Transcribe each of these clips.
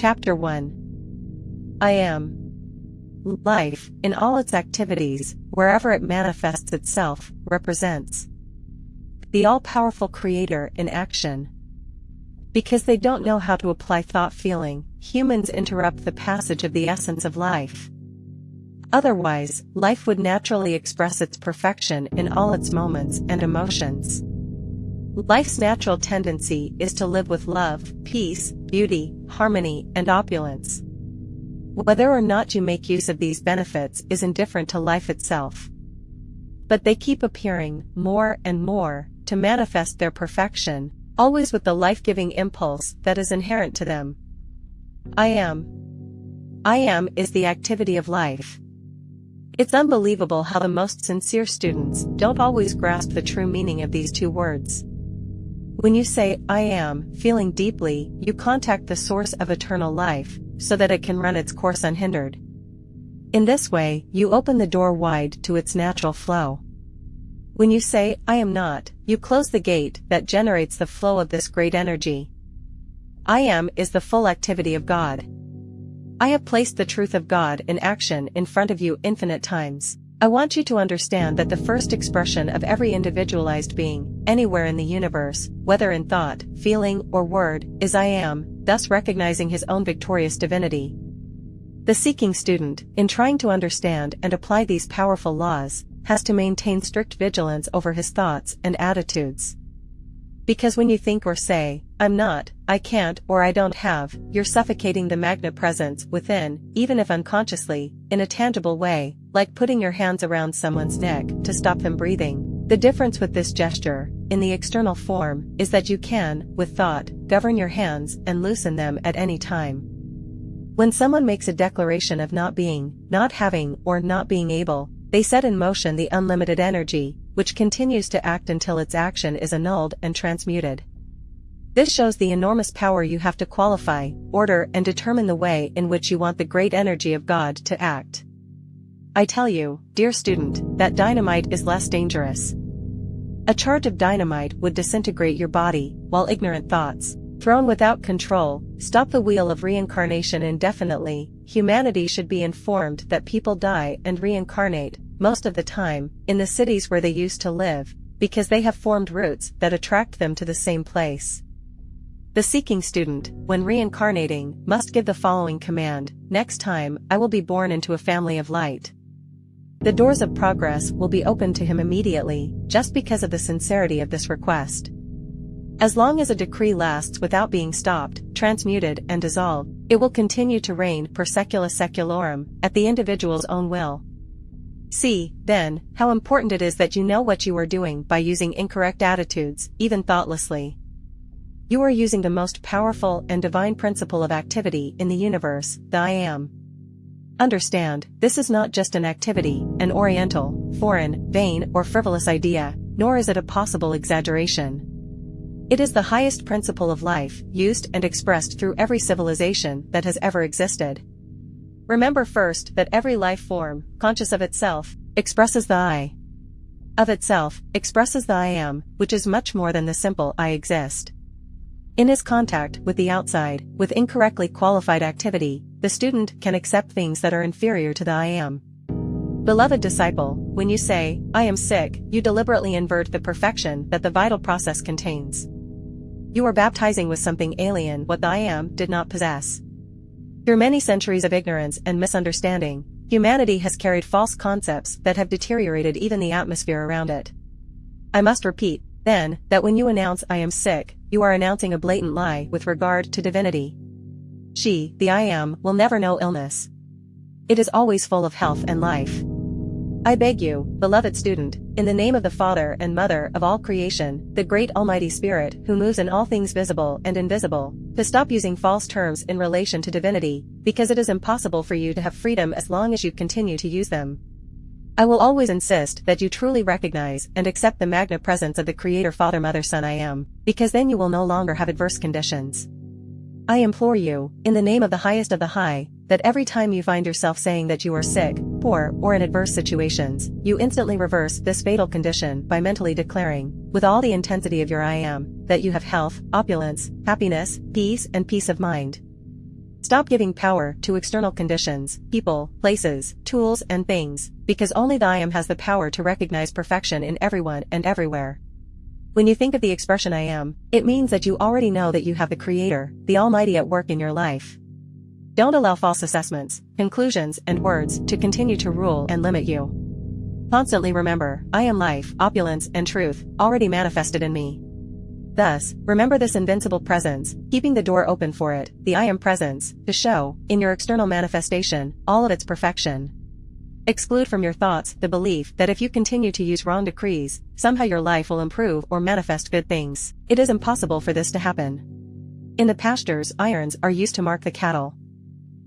Chapter 1. I am. Life, in all its activities, wherever it manifests itself, represents the all-powerful Creator in action. Because they don't know how to apply thought-feeling, humans interrupt the passage of the essence of life. Otherwise, life would naturally express its perfection in all its moments and emotions. Life's natural tendency is to live with love, peace, beauty, harmony, and opulence. Whether or not you make use of these benefits is indifferent to life itself. But they keep appearing, more and more, to manifest their perfection, always with the life-giving impulse that is inherent to them. I am. I am is the activity of life. It's unbelievable how the most sincere students don't always grasp the true meaning of these two words. When you say, I am, feeling deeply, you contact the source of eternal life, so that it can run its course unhindered. In this way, you open the door wide to its natural flow. When you say, I am not, you close the gate that generates the flow of this great energy. I am is the full activity of God. I have placed the truth of God in action in front of you infinite times. I want you to understand that the first expression of every individualized being, anywhere in the universe, whether in thought, feeling, or word, is I am, thus recognizing his own victorious divinity. The seeking student, in trying to understand and apply these powerful laws, has to maintain strict vigilance over his thoughts and attitudes. Because when you think or say, I'm not, I can't, or I don't have, you're suffocating the magna presence within, even if unconsciously, in a tangible way, like putting your hands around someone's neck to stop them breathing. The difference with this gesture, in the external form, is that you can, with thought, govern your hands and loosen them at any time. When someone makes a declaration of not being, not having, or not being able, they set in motion the unlimited energy, which continues to act until its action is annulled and transmuted. This shows the enormous power you have to qualify, order, and determine the way in which you want the great energy of God to act. I tell you, dear student, that dynamite is less dangerous. A charge of dynamite would disintegrate your body, while ignorant thoughts, thrown without control, stop the wheel of reincarnation indefinitely. Humanity should be informed that people die and reincarnate, most of the time, in the cities where they used to live, because they have formed roots that attract them to the same place. The seeking student, when reincarnating, must give the following command: next time, I will be born into a family of light. The doors of progress will be opened to him immediately, just because of the sincerity of this request. As long as a decree lasts without being stopped, transmuted, and dissolved, it will continue to reign per secula seculorum, at the individual's own will. See, then, how important it is that you know what you are doing by using incorrect attitudes, even thoughtlessly. You are using the most powerful and divine principle of activity in the universe, the I am. Understand, this is not just an activity, an oriental, foreign, vain, or frivolous idea, nor is it a possible exaggeration. It is the highest principle of life, used and expressed through every civilization that has ever existed. Remember first that every life form, conscious of itself, expresses the I. Of itself, expresses the I am, which is much more than the simple I exist. In his contact with the outside, with incorrectly qualified activity, the student can accept things that are inferior to the I am. Beloved disciple, when you say, I am sick, you deliberately invert the perfection that the vital process contains. You are baptizing with something alien what the I am did not possess. Through many centuries of ignorance and misunderstanding, humanity has carried false concepts that have deteriorated even the atmosphere around it. I must repeat, then, that when you announce I am sick, you are announcing a blatant lie with regard to divinity. She, the I am, will never know illness. It is always full of health and life. I beg you, beloved student, in the name of the Father and Mother of all creation, the great Almighty Spirit who moves in all things visible and invisible, to stop using false terms in relation to divinity, because it is impossible for you to have freedom as long as you continue to use them. I will always insist that you truly recognize and accept the magna presence of the Creator Father Mother Son I Am, because then you will no longer have adverse conditions. I implore you, in the name of the highest of the high, that every time you find yourself saying that you are sick, poor, or in adverse situations, you instantly reverse this fatal condition by mentally declaring, with all the intensity of your I am, that you have health, opulence, happiness, peace, and peace of mind. Stop giving power to external conditions, people, places, tools, and things, because only the I Am has the power to recognize perfection in everyone and everywhere. When you think of the expression I Am, it means that you already know that you have the Creator, the Almighty at work in your life. Don't allow false assessments, conclusions, and words to continue to rule and limit you. Constantly remember, I am life, opulence, and truth, already manifested in me. Thus, remember this invincible presence, keeping the door open for it, the I Am presence, to show, in your external manifestation, all of its perfection. Exclude from your thoughts the belief that if you continue to use wrong decrees, somehow your life will improve or manifest good things. It is impossible for this to happen. In the pastures, irons are used to mark the cattle.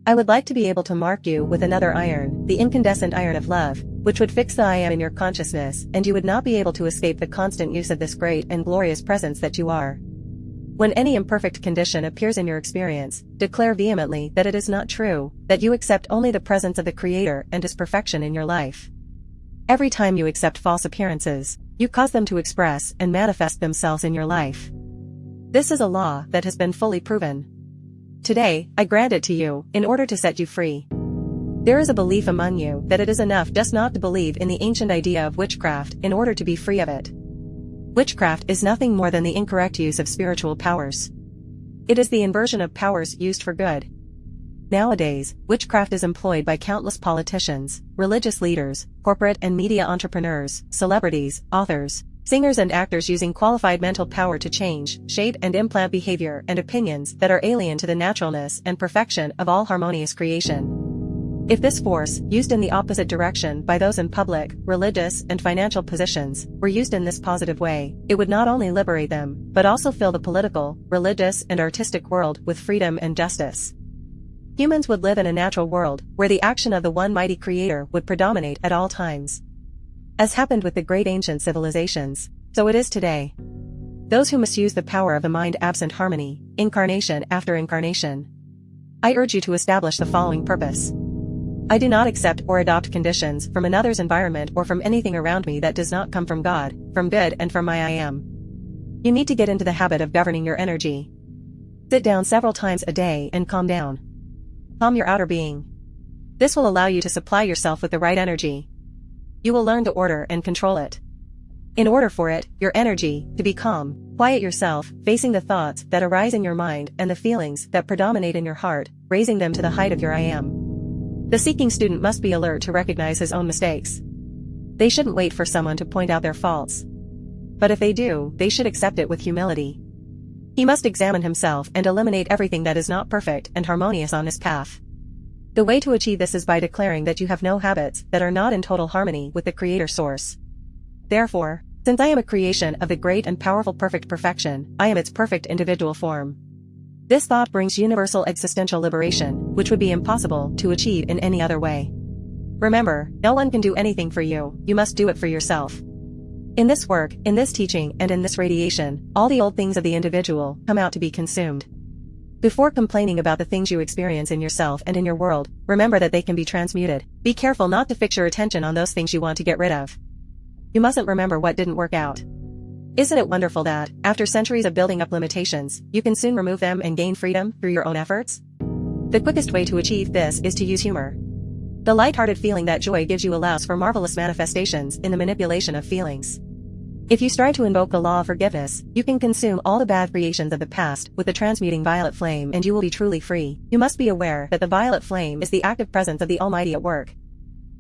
I would like to be able to mark you with another iron, the incandescent iron of love, which would fix the I Am in your consciousness, and you would not be able to escape the constant use of this great and glorious presence that you are. When any imperfect condition appears in your experience, declare vehemently that it is not true, that you accept only the presence of the Creator and His perfection in your life. Every time you accept false appearances, you cause them to express and manifest themselves in your life. This is a law that has been fully proven. Today, I grant it to you, in order to set you free. There is a belief among you that it is enough just not to believe in the ancient idea of witchcraft in order to be free of it. Witchcraft is nothing more than the incorrect use of spiritual powers. It is the inversion of powers used for good. Nowadays, witchcraft is employed by countless politicians, religious leaders, corporate and media entrepreneurs, celebrities, authors, singers and actors using qualified mental power to change, shape and implant behavior and opinions that are alien to the naturalness and perfection of all harmonious creation. If this force, used in the opposite direction by those in public, religious, and financial positions, were used in this positive way, it would not only liberate them, but also fill the political, religious, and artistic world with freedom and justice. Humans would live in a natural world, where the action of the one mighty Creator would predominate at all times. As happened with the great ancient civilizations, so it is today. Those who misuse the power of the mind absent harmony, incarnation after incarnation. I urge you to establish the following purpose. I do not accept or adopt conditions from another's environment or from anything around me that does not come from God, from good and from my I Am. You need to get into the habit of governing your energy. Sit down several times a day and calm down. Calm your outer being. This will allow you to supply yourself with the right energy. You will learn to order and control it. In order for it, your energy, to be calm, quiet yourself, facing the thoughts that arise in your mind and the feelings that predominate in your heart, raising them to the height of your I Am. The seeking student must be alert to recognize his own mistakes. They shouldn't wait for someone to point out their faults. But if they do, they should accept it with humility. He must examine himself and eliminate everything that is not perfect and harmonious on his path. The way to achieve this is by declaring that you have no habits that are not in total harmony with the Creator Source. Therefore, since I am a creation of the great and powerful perfect perfection, I am its perfect individual form. This thought brings universal existential liberation, which would be impossible to achieve in any other way. Remember, no one can do anything for you, you must do it for yourself. In this work, in this teaching, and in this radiation, all the old things of the individual come out to be consumed. Before complaining about the things you experience in yourself and in your world, remember that they can be transmuted. Be careful not to fix your attention on those things you want to get rid of. You mustn't remember what didn't work out. Isn't it wonderful that, after centuries of building up limitations, you can soon remove them and gain freedom through your own efforts? The quickest way to achieve this is to use humor. The light-hearted feeling that joy gives you allows for marvelous manifestations in the manipulation of feelings. If you strive to invoke the law of forgiveness, you can consume all the bad creations of the past with the transmuting violet flame and you will be truly free. You must be aware that the violet flame is the active presence of the Almighty at work.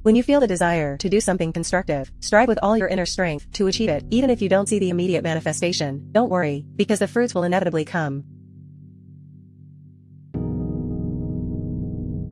When you feel the desire to do something constructive, strive with all your inner strength to achieve it, even if you don't see the immediate manifestation. Don't worry, because the fruits will inevitably come.